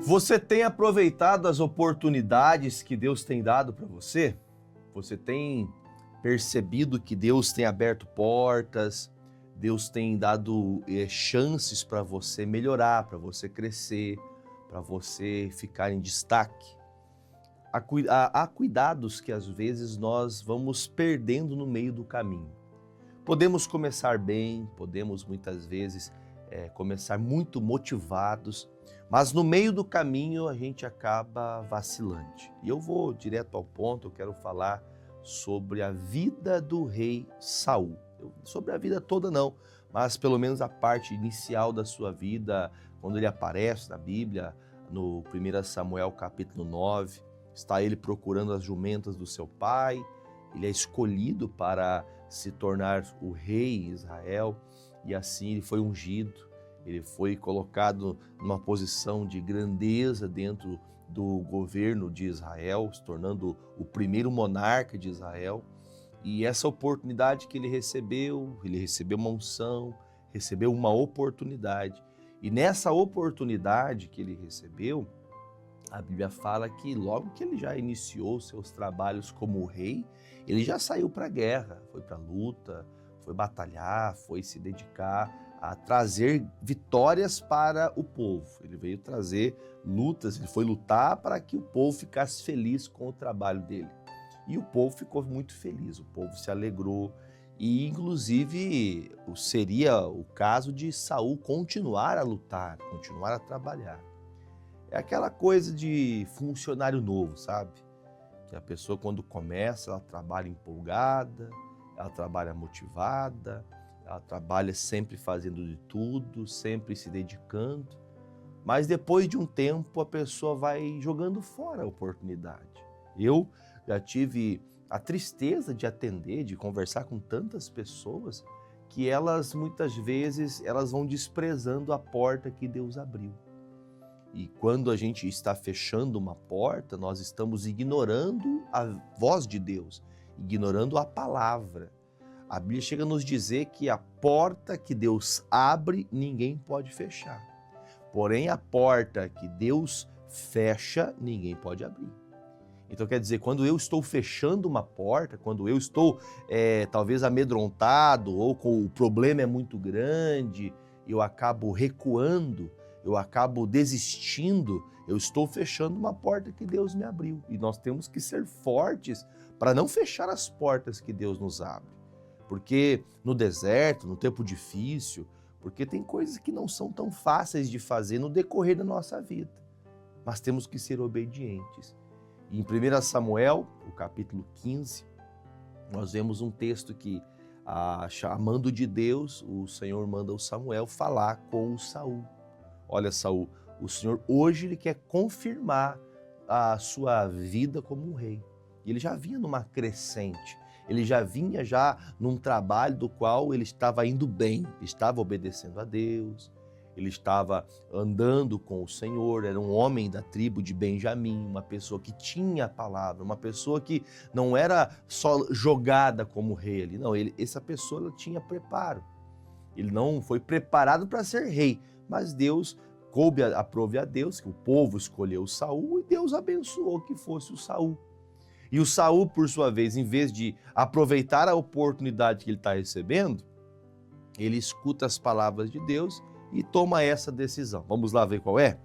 Você tem aproveitado as oportunidades que Deus tem dado para você? Você tem percebido que Deus tem aberto portas, Deus tem dado chances para você melhorar, para você crescer, para você ficar em destaque? Há cuidados que às vezes nós vamos perdendo no meio do caminho. Podemos começar bem, podemos muitas vezes começar muito motivados, mas no meio do caminho a gente acaba vacilante. E eu vou direto ao ponto, eu quero falar sobre a vida do rei Saul. Sobre a vida toda não, mas pelo menos a parte inicial da sua vida, quando ele aparece na Bíblia, no 1 Samuel capítulo 9, está ele procurando as jumentas do seu pai, ele é escolhido para se tornar o rei em Israel, e assim ele foi ungido, ele foi colocado numa posição de grandeza dentro do governo de Israel, se tornando o primeiro monarca de Israel. E essa oportunidade que ele recebeu uma unção, recebeu uma oportunidade. E nessa oportunidade que ele recebeu, a Bíblia fala que logo que ele já iniciou seus trabalhos como rei, ele já saiu para a guerra, foi para a luta, foi batalhar, foi se dedicar a trazer vitórias para o povo. Ele veio trazer lutas, ele foi lutar para que o povo ficasse feliz com o trabalho dele. E o povo ficou muito feliz, o povo se alegrou. E inclusive seria o caso de Saul continuar a lutar, continuar a trabalhar. É aquela coisa de funcionário novo, sabe? Que a pessoa quando começa, ela trabalha empolgada, ela trabalha motivada, ela trabalha sempre fazendo de tudo, sempre se dedicando, mas depois de um tempo a pessoa vai jogando fora a oportunidade. Eu já tive a tristeza de atender, de conversar com tantas pessoas que elas muitas vezes elas vão desprezando a porta que Deus abriu. E quando a gente está fechando uma porta, nós estamos ignorando a voz de Deus, ignorando a palavra. A Bíblia chega a nos dizer que a porta que Deus abre, ninguém pode fechar. Porém, a porta que Deus fecha, ninguém pode abrir. Então, quer dizer, quando eu estou fechando uma porta, quando eu estou talvez amedrontado ou com o problema é muito grande, eu acabo recuando, eu acabo desistindo, eu estou fechando uma porta que Deus me abriu. E nós temos que ser fortes para não fechar as portas que Deus nos abre. Porque no deserto, no tempo difícil, porque tem coisas que não são tão fáceis de fazer no decorrer da nossa vida. Mas temos que ser obedientes. E em 1 Samuel, o capítulo 15, nós vemos um texto que, chamando de Deus, o Senhor manda o Samuel falar com o Saul. Olha, Saul, o Senhor hoje ele quer confirmar a sua vida como um rei. E ele já vinha numa crescente. Ele já vinha num trabalho do qual ele estava indo bem, estava obedecendo a Deus, ele estava andando com o Senhor, era um homem da tribo de Benjamim, uma pessoa que tinha a palavra, uma pessoa que não era só jogada como rei ali, não, essa pessoa ela tinha preparo. Ele não foi preparado para ser rei, mas Deus aprove a Deus, que o povo escolheu Saul e Deus abençoou que fosse o Saul. E o Saul, por sua vez, em vez de aproveitar a oportunidade que ele está recebendo, ele escuta as palavras de Deus e toma essa decisão. Vamos lá ver qual é?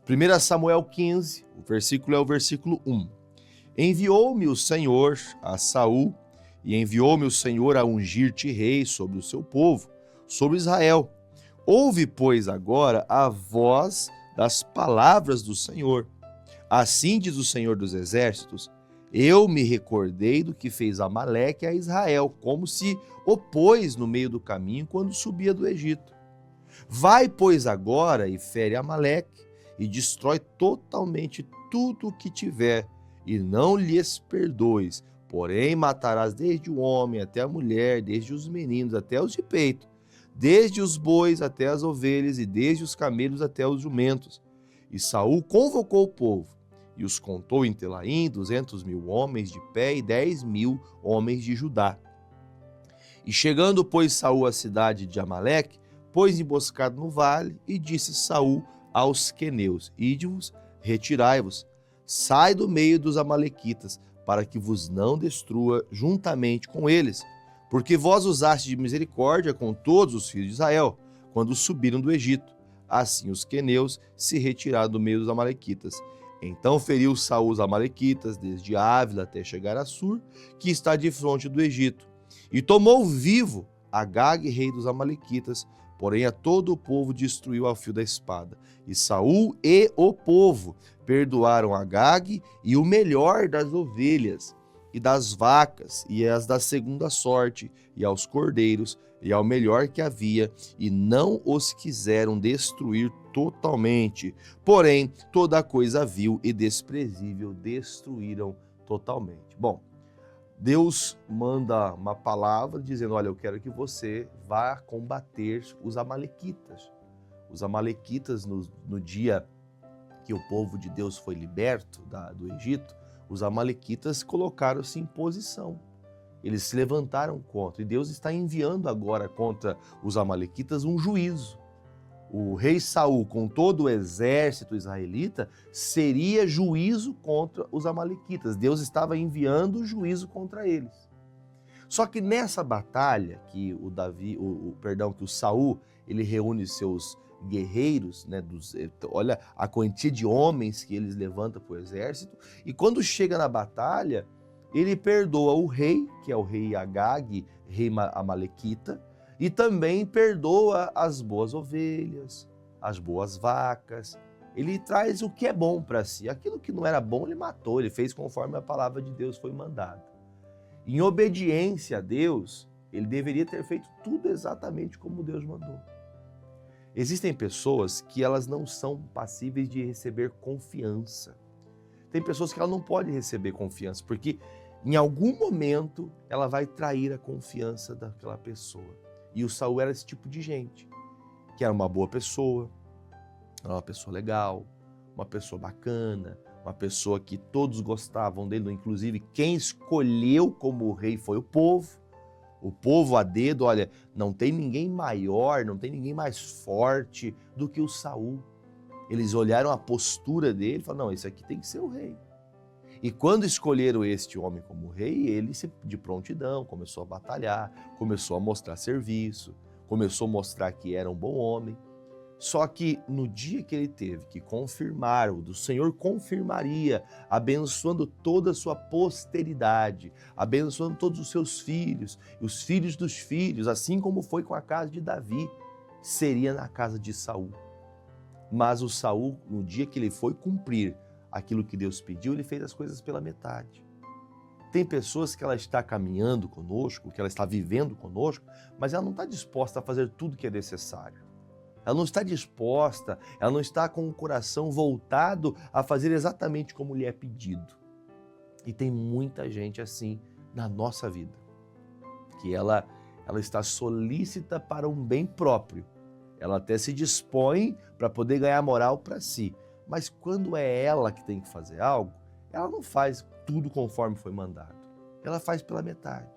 1 Samuel 15, o versículo é o versículo 1. Enviou-me o Senhor a Saul, e enviou-me o Senhor a ungir-te rei sobre o seu povo, sobre Israel. Ouve, pois, agora a voz das palavras do Senhor. Assim diz o Senhor dos Exércitos, eu me recordei do que fez Amaleque a Israel, como se opôs no meio do caminho quando subia do Egito. Vai, pois, agora e fere Amaleque e destrói totalmente tudo o que tiver, e não lhes perdoes. Porém, matarás desde o homem até a mulher, desde os meninos até os de peito, desde os bois até as ovelhas e desde os camelos até os jumentos. E Saul convocou o povo e os contou em Telaim, 200.000 homens de pé e 10.000 homens de Judá. E chegando, pois, Saul à cidade de Amaleque, pôs emboscado no vale e disse Saul aos queneus, ide-vos retirai-vos, sai do meio dos amalequitas, para que vos não destrua juntamente com eles, porque vós usaste de misericórdia com todos os filhos de Israel, quando subiram do Egito. Assim os queneus se retiraram do meio dos amalequitas. Então feriu Saul os amalequitas, desde Ávila até chegar a Sur, que está de fronte do Egito. E tomou vivo Agag, rei dos amalequitas, porém a todo o povo destruiu ao fio da espada. E Saul e o povo perdoaram Agag e o melhor das ovelhas, e das vacas, e as da segunda sorte, e aos cordeiros, e ao melhor que havia, e não os quiseram destruir totalmente. Porém, toda coisa vil e desprezível destruíram totalmente. Bom, Deus manda uma palavra dizendo, olha, eu quero que você vá combater os amalequitas. Os amalequitas, no dia que o povo de Deus foi liberto do Egito, os amalequitas colocaram-se em posição. Eles se levantaram contra. E Deus está enviando agora contra os amalequitas um juízo. O rei Saul, com todo o exército israelita, seria juízo contra os amalequitas. Deus estava enviando juízo contra eles. Só que nessa batalha que que o Saul, ele reúne seus guerreiros, né, olha a quantia de homens que eles levantam para o exército, e quando chega na batalha, ele perdoa o rei, que é o rei Agag, rei amalequita, e também perdoa as boas ovelhas, as boas vacas. Ele traz o que é bom para si. Aquilo que não era bom, ele matou, ele fez conforme a palavra de Deus foi mandada. Em obediência a Deus, ele deveria ter feito tudo exatamente como Deus mandou. Existem pessoas que elas não são passíveis de receber confiança. Tem pessoas que ela não pode receber confiança, porque em algum momento ela vai trair a confiança daquela pessoa. E o Saul era esse tipo de gente, que era uma boa pessoa, era uma pessoa legal, uma pessoa bacana, uma pessoa que todos gostavam dele, inclusive quem escolheu como rei foi o povo. O povo a dedo, olha, não tem ninguém maior, não tem ninguém mais forte do que o Saul. Eles olharam a postura dele e falaram, não, esse aqui tem que ser o rei. E quando escolheram este homem como rei, ele de prontidão começou a batalhar, começou a mostrar serviço, começou a mostrar que era um bom homem. Só que no dia que ele teve que confirmar, o Senhor confirmaria, abençoando toda a sua posteridade, abençoando todos os seus filhos, e os filhos dos filhos, assim como foi com a casa de Davi, seria na casa de Saul. Mas o Saul, no dia que ele foi cumprir aquilo que Deus pediu, ele fez as coisas pela metade. Tem pessoas que ela está caminhando conosco, que ela está vivendo conosco, mas ela não está disposta a fazer tudo que é necessário. Ela não está disposta, ela não está com o coração voltado a fazer exatamente como lhe é pedido. E tem muita gente assim na nossa vida, que ela está solícita para um bem próprio. Ela até se dispõe para poder ganhar moral para si. Mas quando é ela que tem que fazer algo, ela não faz tudo conforme foi mandado. Ela faz pela metade.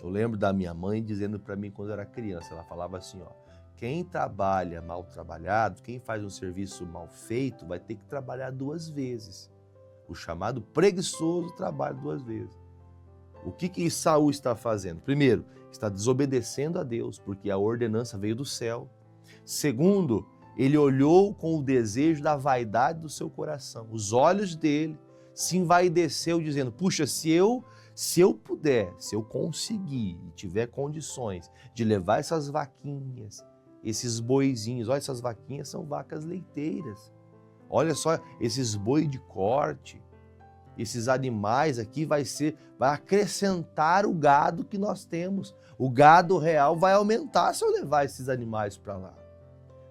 Eu lembro da minha mãe dizendo para mim quando eu era criança, ela falava assim, ó, quem trabalha mal trabalhado, quem faz um serviço mal feito, vai ter que trabalhar 2 vezes. O chamado preguiçoso trabalha 2 vezes. O que Saul está fazendo? Primeiro, está desobedecendo a Deus, porque a ordenança veio do céu. Segundo, ele olhou com o desejo da vaidade do seu coração. Os olhos dele se envaideceu dizendo, puxa, se eu puder, se eu conseguir e tiver condições de levar essas vaquinhas, esses boizinhos, olha, essas vaquinhas são vacas leiteiras. Olha só, esses boi de corte, esses animais aqui vai acrescentar o gado que nós temos. O gado real vai aumentar se eu levar esses animais para lá.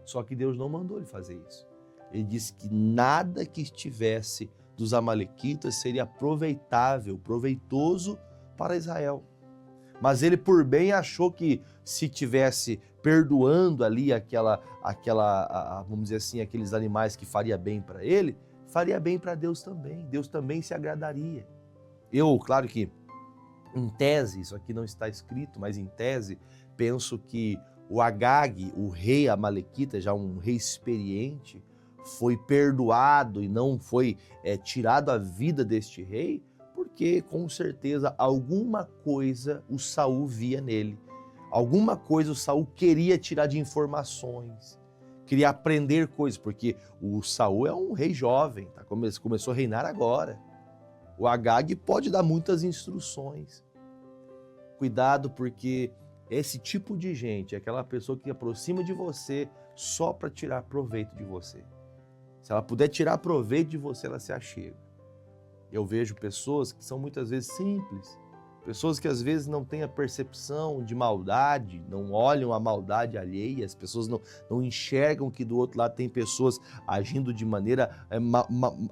Só que Deus não mandou ele fazer isso. Ele disse que nada que estivesse dos amalequitas seria proveitoso para Israel. Mas ele por bem achou que se tivesse perdoando ali vamos dizer assim, aqueles animais que faria bem para ele, faria bem para Deus também. Deus também se agradaria. Claro que em tese, isso aqui não está escrito, mas em tese, penso que o Agag, o rei amalequita, já um rei experiente, foi perdoado e não foi tirado a vida deste rei, porque com certeza alguma coisa o Saul via nele. Alguma coisa o Saul queria tirar de informações, queria aprender coisas, porque o Saul é um rei jovem, tá? Começou a reinar agora. O Agag pode dar muitas instruções. Cuidado, porque esse tipo de gente é aquela pessoa que aproxima de você só para tirar proveito de você. Se ela puder tirar proveito de você, ela se achega. Eu vejo pessoas que são muitas vezes simples, pessoas que às vezes não têm a percepção de maldade, não olham a maldade alheia, as pessoas não enxergam que do outro lado tem pessoas agindo de maneira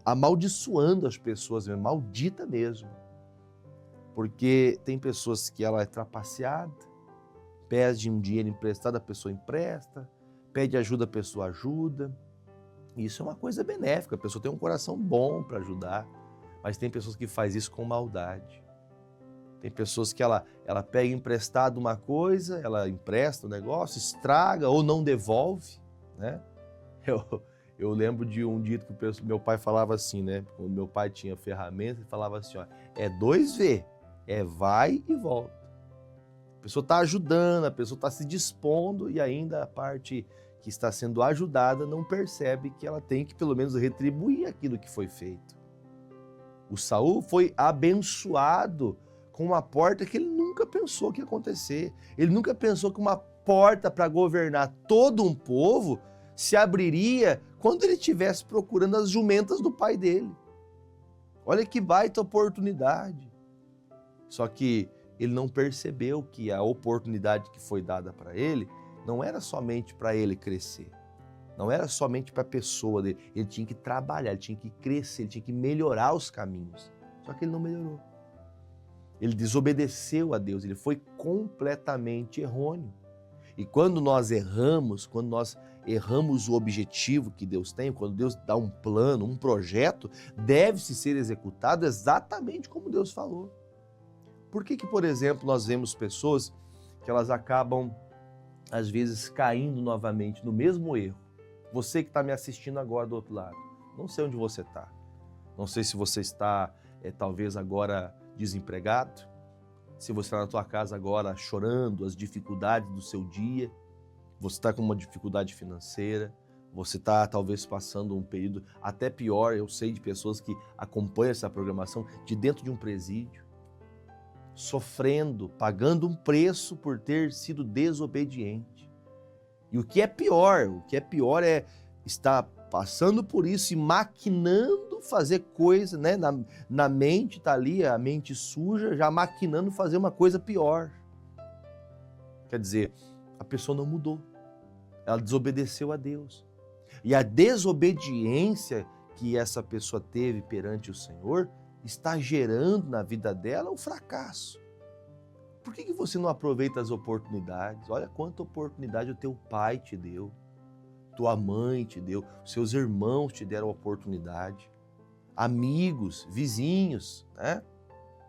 amaldiçoando as pessoas, maldita mesmo. Porque tem pessoas que ela é trapaceada, pede um dinheiro emprestado, a pessoa empresta, pede ajuda, a pessoa ajuda. Isso é uma coisa benéfica, a pessoa tem um coração bom para ajudar, mas tem pessoas que fazem isso com maldade. Tem pessoas que ela pega emprestado uma coisa, ela empresta o negócio, estraga ou não devolve, né? Eu lembro de um dito que meu pai falava assim, né? Quando meu pai tinha ferramenta, ele falava assim, ó, é 2V, é vai e volta. A pessoa está ajudando, a pessoa está se dispondo e ainda a parte que está sendo ajudada não percebe que ela tem que pelo menos retribuir aquilo que foi feito. O Saul foi abençoado com uma porta que ele nunca pensou que ia acontecer. Ele nunca pensou que uma porta para governar todo um povo se abriria quando ele estivesse procurando as jumentas do pai dele. Olha que baita oportunidade. Só que ele não percebeu que a oportunidade que foi dada para ele não era somente para ele crescer. Não era somente para a pessoa dele. Ele tinha que trabalhar, ele tinha que crescer, ele tinha que melhorar os caminhos. Só que ele não melhorou. Ele desobedeceu a Deus, ele foi completamente errôneo. E quando nós erramos o objetivo que Deus tem, quando Deus dá um plano, um projeto, deve-se ser executado exatamente como Deus falou. Por que, por exemplo, nós vemos pessoas que elas acabam, às vezes, caindo novamente no mesmo erro? Você que está me assistindo agora do outro lado, não sei onde você está. Não sei se você está, talvez agora desempregado, se você está na tua casa agora chorando as dificuldades do seu dia, você está com uma dificuldade financeira, você está talvez passando um período até pior, eu sei de pessoas que acompanham essa programação de dentro de um presídio, sofrendo, pagando um preço por ter sido desobediente. E o que é pior é estar passando por isso e maquinando fazer coisa, né? Na mente, tá ali a mente suja, já maquinando fazer uma coisa pior. Quer dizer, a pessoa não mudou, ela desobedeceu a Deus. E a desobediência que essa pessoa teve perante o Senhor está gerando na vida dela um fracasso. Por que você não aproveita as oportunidades? Olha quanta oportunidade o teu pai te deu, tua mãe te deu, seus irmãos te deram oportunidade, amigos, vizinhos, né?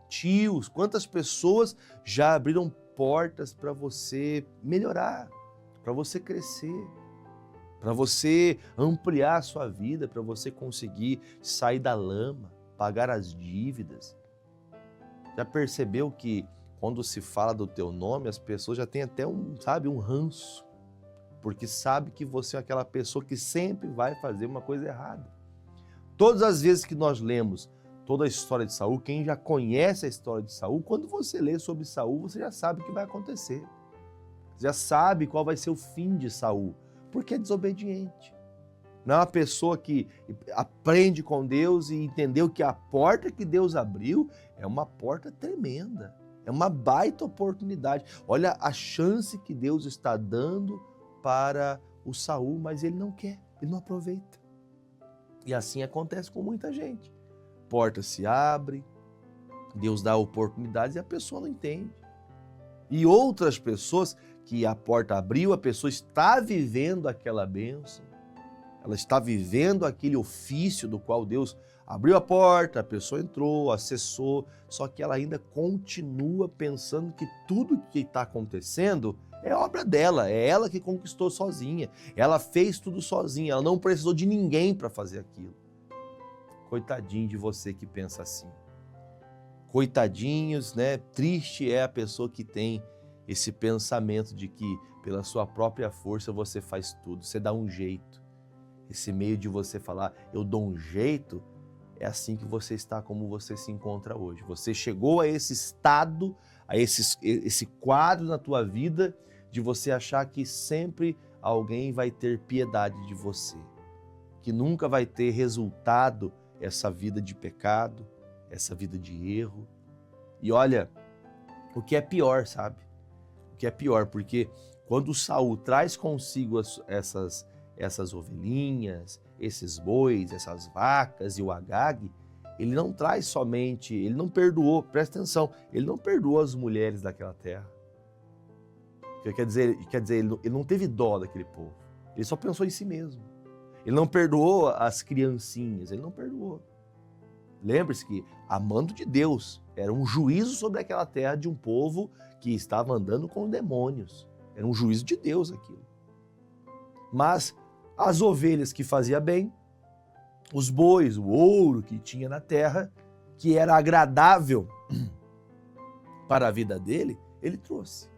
Tios, quantas pessoas já abriram portas para você melhorar, para você crescer, para você ampliar a sua vida, para você conseguir sair da lama, pagar as dívidas. Já percebeu que quando se fala do teu nome, as pessoas já têm até um ranço, porque sabe que você é aquela pessoa que sempre vai fazer uma coisa errada. Todas as vezes que nós lemos toda a história de Saul, quem já conhece a história de Saul, quando você lê sobre Saul, você já sabe o que vai acontecer. Já sabe qual vai ser o fim de Saul, porque é desobediente. Não é uma pessoa que aprende com Deus e entendeu que a porta que Deus abriu é uma porta tremenda. É uma baita oportunidade. Olha a chance que Deus está dando para o Saul, mas ele não quer, ele não aproveita. E assim acontece com muita gente. Porta se abre, Deus dá oportunidades e a pessoa não entende. E outras pessoas que a porta abriu, a pessoa está vivendo aquela bênção, ela está vivendo aquele ofício do qual Deus abriu a porta, a pessoa entrou, acessou, só que ela ainda continua pensando que tudo que está acontecendo É obra dela, é ela que conquistou sozinha. Ela fez tudo sozinha, ela não precisou de ninguém para fazer aquilo. Coitadinho de você que pensa assim. Coitadinhos, né? Triste é a pessoa que tem esse pensamento de que pela sua própria força você faz tudo, você dá um jeito. Esse meio de você falar, eu dou um jeito, é assim que você está, como você se encontra hoje. Você chegou a esse estado, a esse quadro na tua vida de você achar que sempre alguém vai ter piedade de você, que nunca vai ter resultado essa vida de pecado, essa vida de erro. E olha, o que é pior, sabe? O que é pior, porque quando Saul traz consigo essas ovelhinhas, esses bois, essas vacas e o Agag, ele não traz somente, ele não perdoou, presta atenção, ele não perdoou as mulheres daquela terra. Quer dizer ele não teve dó daquele povo, ele só pensou em si mesmo. Ele não perdoou as criancinhas, ele não perdoou. Lembre-se que, a mando de Deus, era um juízo sobre aquela terra de um povo que estava andando com demônios. Era um juízo de Deus aquilo. Mas as ovelhas que fazia bem, os bois, o ouro que tinha na terra, que era agradável para a vida dele, ele trouxe.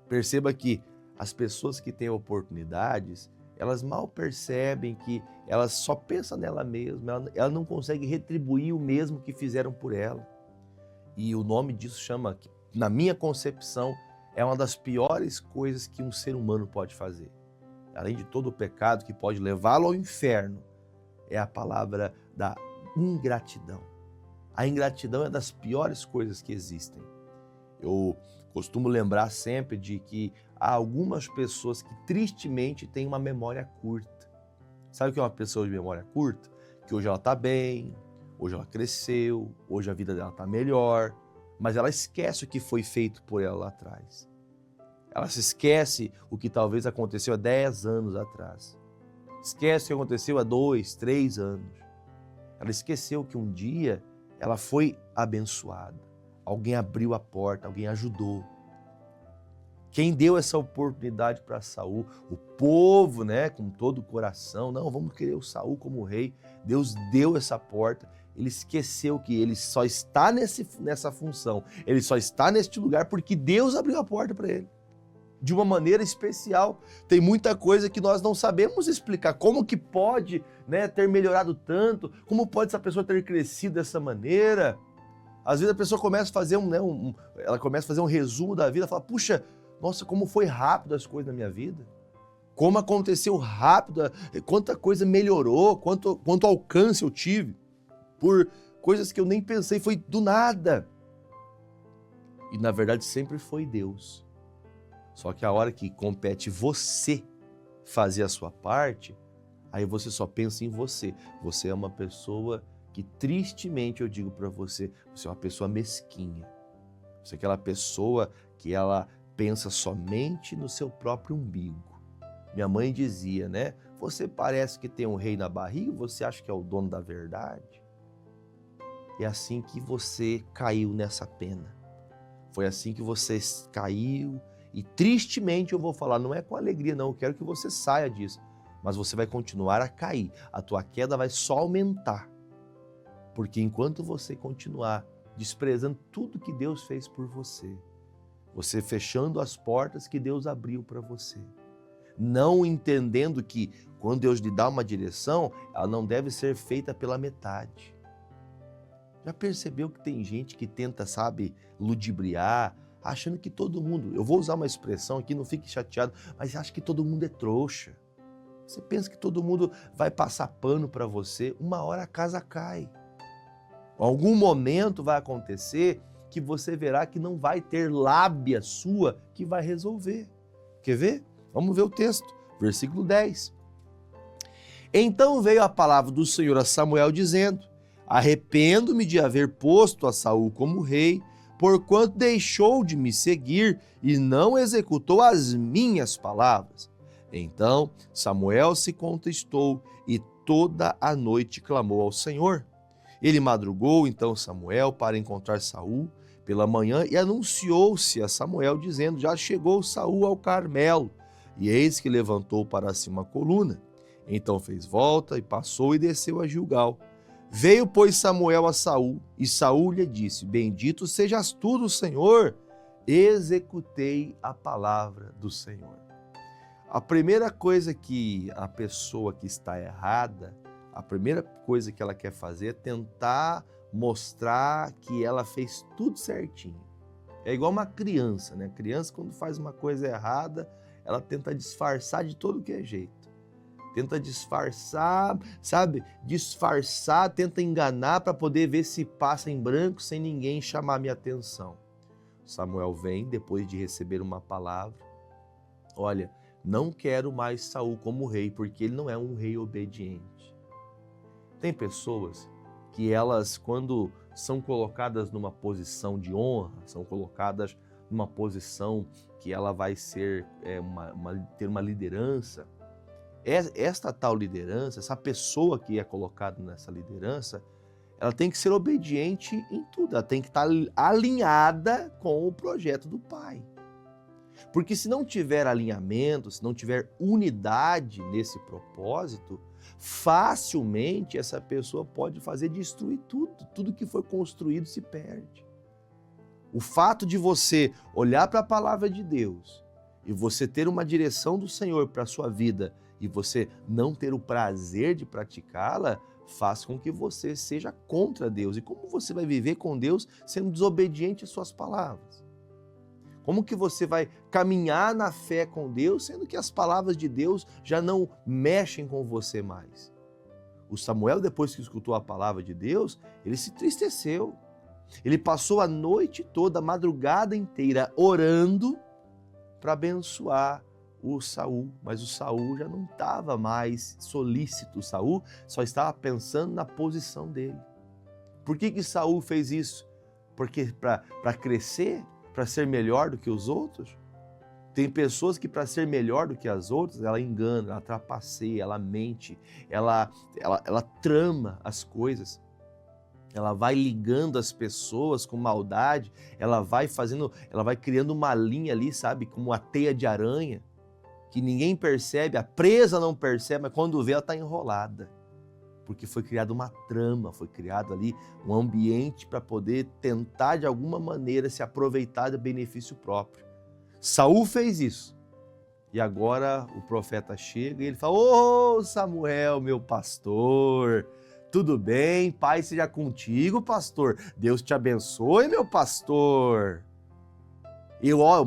Perceba que as pessoas que têm oportunidades, elas mal percebem que elas só pensam nela mesma, ela não consegue retribuir o mesmo que fizeram por ela. E o nome disso chama, na minha concepção, é uma das piores coisas que um ser humano pode fazer. Além de todo o pecado que pode levá-lo ao inferno, é a palavra da ingratidão. A ingratidão é das piores coisas que existem. Eu costumo lembrar sempre de que há algumas pessoas que tristemente têm uma memória curta. Sabe o que é uma pessoa de memória curta? Que hoje ela está bem, hoje ela cresceu, hoje a vida dela está melhor, mas ela esquece o que foi feito por ela lá atrás. Ela se esquece o que talvez aconteceu há 10 anos atrás. Esquece o que aconteceu há 2, 3 anos. Ela esqueceu que um dia ela foi abençoada. Alguém abriu a porta, alguém ajudou. Quem deu essa oportunidade para Saul? O povo, né, com todo o coração. Não, vamos querer o Saul como rei. Deus deu essa porta. Ele esqueceu que ele só está nessa função. Ele só está neste lugar porque Deus abriu a porta para ele. De uma maneira especial. Tem muita coisa que nós não sabemos explicar. Como que pode, né, ter melhorado tanto? Como pode essa pessoa ter crescido dessa maneira? Às vezes a pessoa começa a fazer ela começa a fazer um resumo da vida, fala, puxa, nossa, como foi rápido as coisas na minha vida. Como aconteceu rápido, quanta coisa melhorou, quanto alcance eu tive por coisas que eu nem pensei, foi do nada. E na verdade sempre foi Deus. Só que a hora que compete você fazer a sua parte, aí você só pensa em você. Você é uma pessoa que, tristemente, eu digo para você, você é uma pessoa mesquinha. Você é aquela pessoa que ela pensa somente no seu próprio umbigo. Minha mãe dizia, né? Você parece que tem um rei na barriga, você acha que é o dono da verdade? É assim que você caiu nessa pena. Foi assim que você caiu. E tristemente eu vou falar, não é com alegria não, eu quero que você saia disso. Mas você vai continuar a cair, a tua queda vai só aumentar. Porque enquanto você continuar desprezando tudo que Deus fez por você, você fechando as portas que Deus abriu para você, não entendendo que quando Deus lhe dá uma direção, ela não deve ser feita pela metade. Já percebeu que tem gente que tenta, sabe, ludibriar, achando que todo mundo, eu vou usar uma expressão aqui, não fique chateado, mas acha que todo mundo é trouxa. Você pensa que todo mundo vai passar pano para você, uma hora a casa cai. Algum momento vai acontecer que você verá que não vai ter lábia sua que vai resolver. Quer ver? Vamos ver o texto, versículo 10. Então veio a palavra do Senhor a Samuel dizendo, arrependo-me de haver posto a Saul como rei, porquanto deixou de me seguir e não executou as minhas palavras. Então Samuel se contristou e toda a noite clamou ao Senhor. Ele madrugou então Samuel para encontrar Saul, pela manhã e anunciou-se a Samuel, dizendo: já chegou Saul ao Carmelo. E eis que levantou para si uma coluna. Então fez volta e passou e desceu a Gilgal. Veio, pois, Samuel a Saul, e Saul lhe disse: bendito sejas tu do Senhor, executei a palavra do Senhor. A primeira coisa que a pessoa que está errada, a primeira coisa que ela quer fazer é tentar mostrar que ela fez tudo certinho. É igual uma criança, né? A criança, quando faz uma coisa errada, ela tenta disfarçar de todo que é jeito. Tenta disfarçar, sabe? Disfarçar, tenta enganar para poder ver se passa em branco sem ninguém chamar minha atenção. Samuel vem, depois de receber uma palavra: olha, não quero mais Saul como rei, porque ele não é um rei obediente. Tem pessoas que elas, quando são colocadas numa posição de honra, são colocadas numa posição que ela vai ser, ter uma liderança, esta tal liderança, essa pessoa que é colocada nessa liderança, ela tem que ser obediente em tudo, ela tem que estar alinhada com o projeto do Pai. Porque se não tiver alinhamento, se não tiver unidade nesse propósito, facilmente essa pessoa pode fazer destruir tudo que foi construído se perde. O fato de você olhar para a palavra de Deus e você ter uma direção do Senhor para a sua vida e você não ter o prazer de praticá-la, faz com que você seja contra Deus. E como você vai viver com Deus sendo desobediente às suas palavras? Como que você vai caminhar na fé com Deus, sendo que as palavras de Deus já não mexem com você mais? O Samuel, depois que escutou a palavra de Deus, ele se entristeceu. Ele passou a noite toda, a madrugada inteira, orando para abençoar o Saul. Mas o Saul já não estava mais solícito. O Saul só estava pensando na posição dele. Por que Saul fez isso? Porque para crescer, para ser melhor do que os outros? Tem pessoas que, para ser melhor do que as outras, ela engana, ela trapaceia, ela mente, ela trama as coisas. Ela vai ligando as pessoas com maldade, ela vai criando uma linha ali, sabe, como uma teia de aranha, que ninguém percebe, a presa não percebe, mas quando vê ela está enrolada. Porque foi criada uma trama, foi criado ali um ambiente para poder tentar de alguma maneira se aproveitar do benefício próprio. Saul fez isso. E agora o profeta chega e ele fala: ô Samuel, meu pastor, tudo bem? Paz seja contigo, pastor. Deus te abençoe, meu pastor.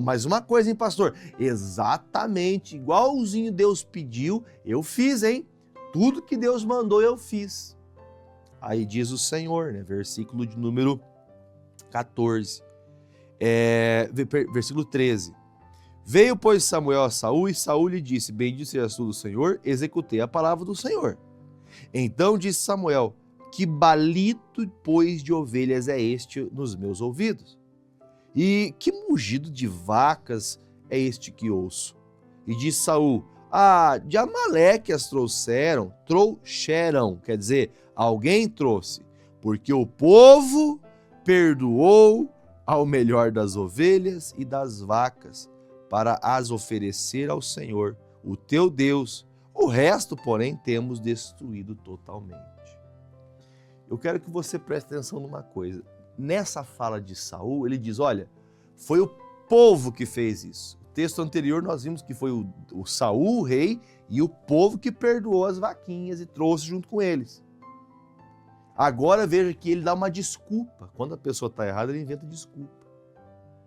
Mais uma coisa, hein, pastor? Exatamente, igualzinho Deus pediu, eu fiz, hein? Tudo que Deus mandou eu fiz. Aí diz o Senhor, né? Versículo de número 14. Versículo 13. Veio, pois, Samuel a Saul, e Saul lhe disse: bendito sejas tu do Senhor, executei a palavra do Senhor. Então disse Samuel: que balido, pois, de ovelhas é este nos meus ouvidos? E que mugido de vacas é este que ouço? E disse Saul: de Amaleque as trouxeram, quer dizer, alguém trouxe, porque o povo perdoou ao melhor das ovelhas e das vacas, para as oferecer ao Senhor, o teu Deus. O resto, porém, temos destruído totalmente. Eu quero que você preste atenção numa coisa. Nessa fala de Saul, ele diz: olha, foi o povo que fez isso. No texto anterior nós vimos que foi o Saul, o rei, e o povo que perdoou as vaquinhas e trouxe junto com eles. Agora veja que ele dá uma desculpa. Quando a pessoa está errada, ele inventa desculpa.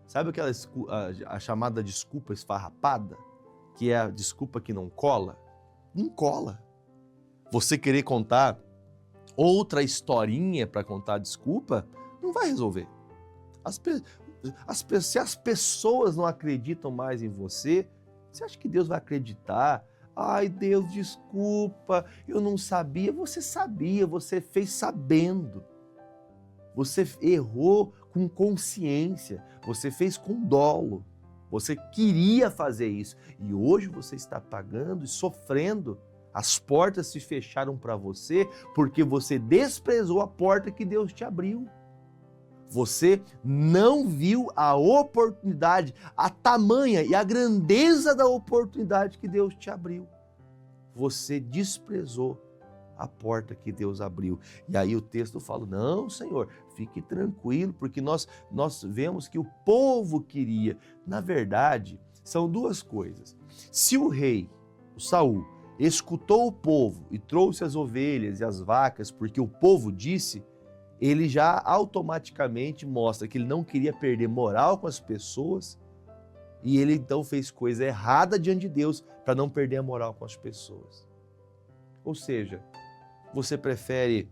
Sabe aquela a chamada desculpa esfarrapada? Que é a desculpa que não cola? Não cola. Você querer contar outra historinha para contar a desculpa, não vai resolver. Se as pessoas não acreditam mais em você, você acha que Deus vai acreditar? Ai, Deus, desculpa, eu não sabia. Você sabia, você fez sabendo. Você errou com consciência, você fez com dolo. Você queria fazer isso e hoje você está pagando e sofrendo. As portas se fecharam para você porque você desprezou a porta que Deus te abriu. Você não viu a oportunidade, a tamanha e a grandeza da oportunidade que Deus te abriu. Você desprezou a porta que Deus abriu. E aí o texto fala, não, Senhor, fique tranquilo, porque nós vemos que o povo queria. Na verdade, são duas coisas. Se o rei, o Saul, escutou o povo e trouxe as ovelhas e as vacas porque o povo disse, ele já automaticamente mostra que ele não queria perder moral com as pessoas e ele então fez coisa errada diante de Deus para não perder a moral com as pessoas. Ou seja, você prefere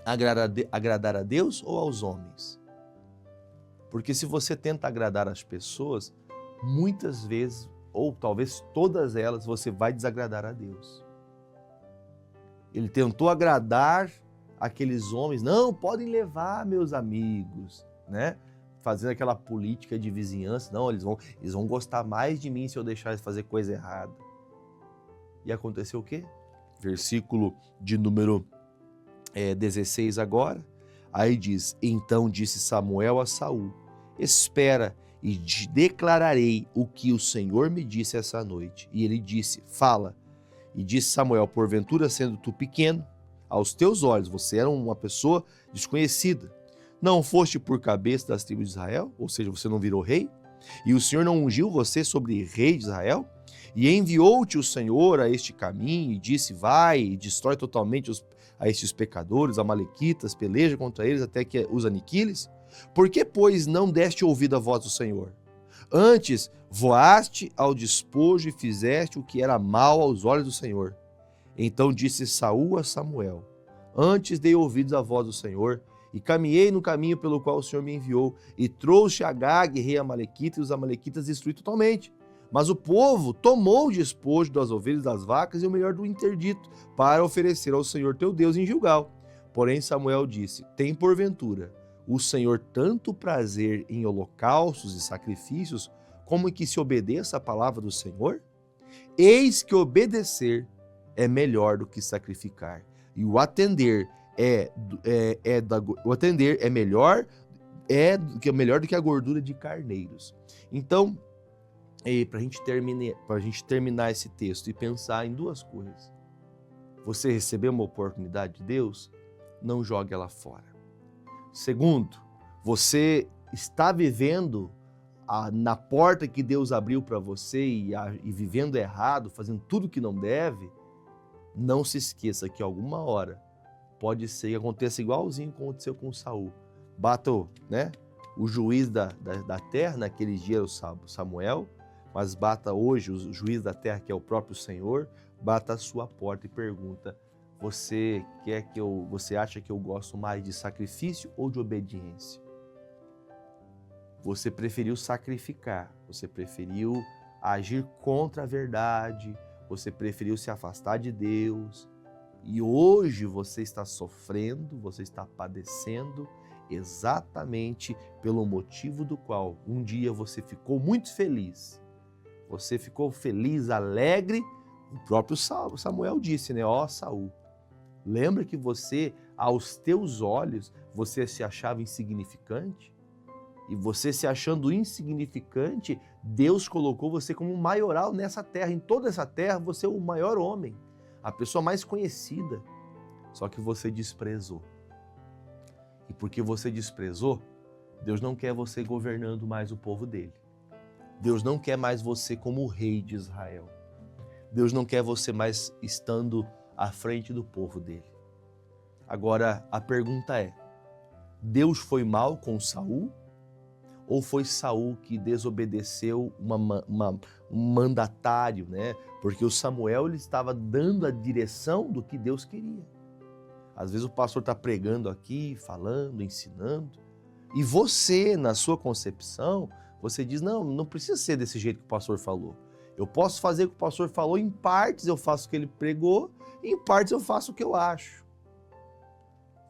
agradar a Deus ou aos homens? Porque se você tenta agradar as pessoas, muitas vezes, ou talvez todas elas, você vai desagradar a Deus. Ele tentou agradar aqueles homens, não, podem levar meus amigos, né? Fazendo aquela política de vizinhança, não, eles vão gostar mais de mim se eu deixar eles fazer coisa errada. E aconteceu o quê? Versículo de número 16 agora, aí diz, então disse Samuel a Saul, espera e declararei o que o Senhor me disse essa noite. E ele disse, fala. E disse Samuel, porventura sendo tu pequeno, aos teus olhos, você era uma pessoa desconhecida, não foste por cabeça das tribos de Israel, ou seja, você não virou rei, e o Senhor não ungiu você sobre rei de Israel, e enviou-te o Senhor a este caminho, e disse, vai e destrói totalmente a estes pecadores, amalequitas, peleja contra eles até que os aniquiles? Por que, pois, não deste ouvido à voz do Senhor? Antes, voaste ao despojo e fizeste o que era mal aos olhos do Senhor. Então disse Saul a Samuel, antes dei ouvidos à voz do Senhor, e caminhei no caminho pelo qual o Senhor me enviou, e trouxe Agag, rei amalequita, e os amalequitas destruí totalmente. Mas o povo tomou o despojo das ovelhas e das vacas e o melhor do interdito, para oferecer ao Senhor teu Deus em Gilgal. Porém Samuel disse, tem porventura o Senhor tanto prazer em holocaustos e sacrifícios, como em que se obedeça a palavra do Senhor? Eis que obedecer é melhor do que sacrificar, e o atender é melhor do que a gordura de carneiros. Então, para a gente terminar esse texto e pensar em duas coisas. Você recebeu uma oportunidade de Deus? Não jogue ela fora. Segundo, você está vivendo na porta que Deus abriu para você e vivendo errado, fazendo tudo que não deve? Não se esqueça que alguma hora pode ser que aconteça igualzinho que aconteceu com Saul. Bata o juiz da terra, naqueles dias o Samuel, mas bata hoje o juiz da terra, que é o próprio Senhor, bata a sua porta e pergunta, você acha que eu gosto mais de sacrifício ou de obediência? Você preferiu sacrificar, você preferiu agir contra a verdade, você preferiu se afastar de Deus, e hoje você está sofrendo, você está padecendo exatamente pelo motivo do qual um dia você ficou muito feliz. Você ficou feliz, alegre. O próprio Samuel disse, né? Ó Saul, lembra que você, aos teus olhos, você se achava insignificante? E você se achando insignificante, Deus colocou você como um maioral nessa terra. Em toda essa terra, você é o maior homem, a pessoa mais conhecida. Só que você desprezou. E porque você desprezou, Deus não quer você governando mais o povo dele. Deus não quer mais você como o rei de Israel. Deus não quer você mais estando à frente do povo dele. Agora, a pergunta é, Deus foi mal com Saul? Ou foi Saul que desobedeceu um mandatário, né? Porque o Samuel ele estava dando a direção do que Deus queria. Às vezes o pastor está pregando aqui, falando, ensinando, e você, na sua concepção, você diz, não precisa ser desse jeito que o pastor falou. Eu posso fazer o que o pastor falou, em partes eu faço o que ele pregou, em partes eu faço o que eu acho.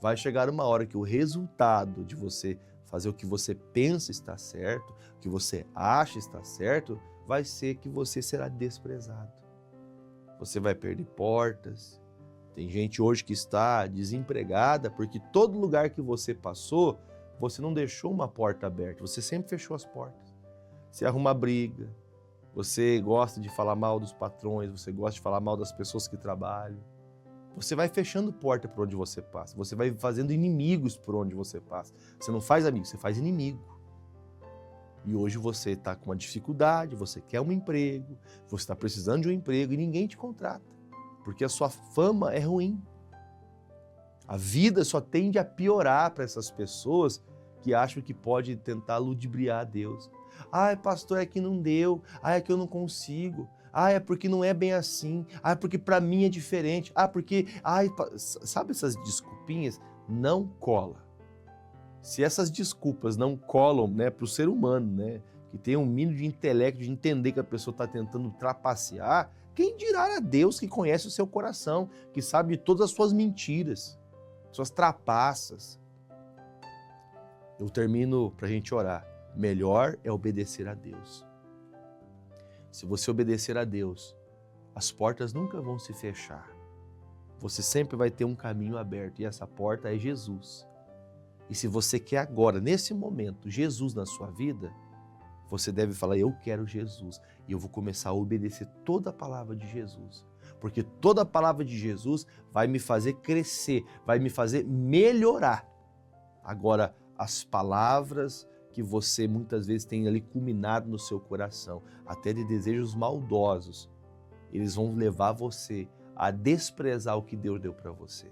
Vai chegar uma hora que o resultado de você fazer o que você pensa está certo, o que você acha está certo, vai ser que você será desprezado. Você vai perder portas. Tem gente hoje que está desempregada porque todo lugar que você passou, você não deixou uma porta aberta, você sempre fechou as portas. Você arruma briga, você gosta de falar mal dos patrões, você gosta de falar mal das pessoas que trabalham. Você vai fechando porta por onde você passa, você vai fazendo inimigos por onde você passa. Você não faz amigo, você faz inimigo. E hoje você está com uma dificuldade, você quer um emprego, você está precisando de um emprego e ninguém te contrata, porque a sua fama é ruim. A vida só tende a piorar para essas pessoas que acham que pode tentar ludibriar a Deus. Ai, pastor, é que não deu. Ai, é que eu não consigo. Ai, é porque não é bem assim. Ai, é porque para mim é diferente. Ah, porque... Ai, sabe essas desculpinhas? Não cola. Se essas desculpas não colam, né, para o ser humano, né, que tem um mínimo de intelecto, de entender que a pessoa está tentando trapacear, quem dirá a Deus que conhece o seu coração, que sabe de todas as suas mentiras, suas trapaças. Eu termino para a gente orar. Melhor é obedecer a Deus. Se você obedecer a Deus, as portas nunca vão se fechar. Você sempre vai ter um caminho aberto e essa porta é Jesus. E se você quer agora, nesse momento, Jesus na sua vida, você deve falar, eu quero Jesus. E eu vou começar a obedecer toda a palavra de Jesus. Porque toda a palavra de Jesus vai me fazer crescer, vai me fazer melhorar. Agora, as palavras que você muitas vezes tem ali culminado no seu coração, até de desejos maldosos, eles vão levar você a desprezar o que Deus deu para você.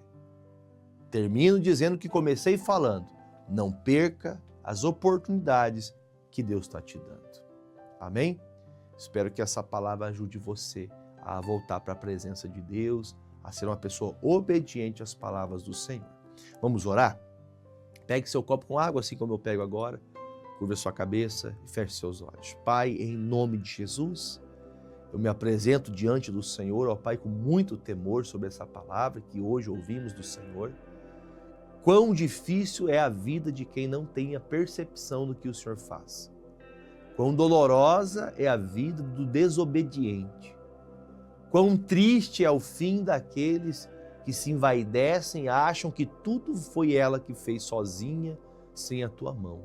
Termino dizendo que comecei falando, não perca as oportunidades que Deus está te dando. Amém? Espero que essa palavra ajude você a voltar para a presença de Deus, a ser uma pessoa obediente às palavras do Senhor. Vamos orar? Pegue seu copo com água, assim como eu pego agora, curva sua cabeça e feche seus olhos. Pai, em nome de Jesus, eu me apresento diante do Senhor, ó Pai, com muito temor sobre essa palavra que hoje ouvimos do Senhor. Quão difícil é a vida de quem não tem a percepção do que o Senhor faz. Quão dolorosa é a vida do desobediente. Quão triste é o fim daqueles que se envaidecem e acham que tudo foi ela que fez sozinha, sem a tua mão.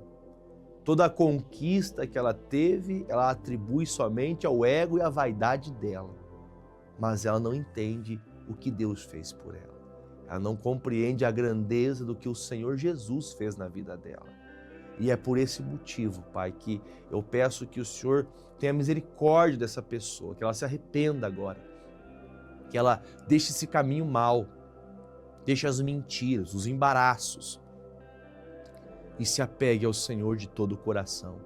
Toda a conquista que ela teve, ela atribui somente ao ego e à vaidade dela. Mas ela não entende o que Deus fez por ela. Ela não compreende a grandeza do que o Senhor Jesus fez na vida dela. E é por esse motivo, Pai, que eu peço que o Senhor tenha misericórdia dessa pessoa, que ela se arrependa agora, que ela deixe esse caminho mal, deixe as mentiras, os embaraços e se apegue ao Senhor de todo o coração,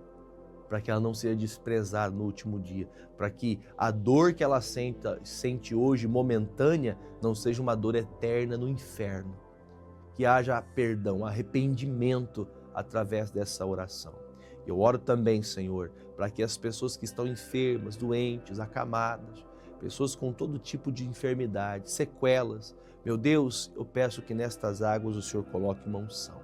para que ela não seja desprezada no último dia, para que a dor que ela sente hoje, momentânea, não seja uma dor eterna no inferno. Que haja perdão, arrependimento através dessa oração. Eu oro também, Senhor, para que as pessoas que estão enfermas, doentes, acamadas, pessoas com todo tipo de enfermidade, sequelas, meu Deus, eu peço que nestas águas o Senhor coloque uma unção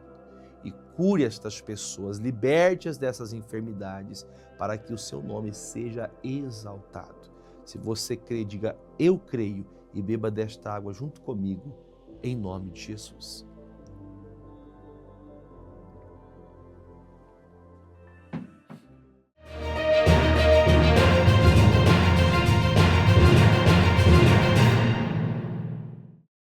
e cure estas pessoas, liberte-as dessas enfermidades, para que o seu nome seja exaltado. Se você crê, diga, eu creio, e beba desta água junto comigo, em nome de Jesus.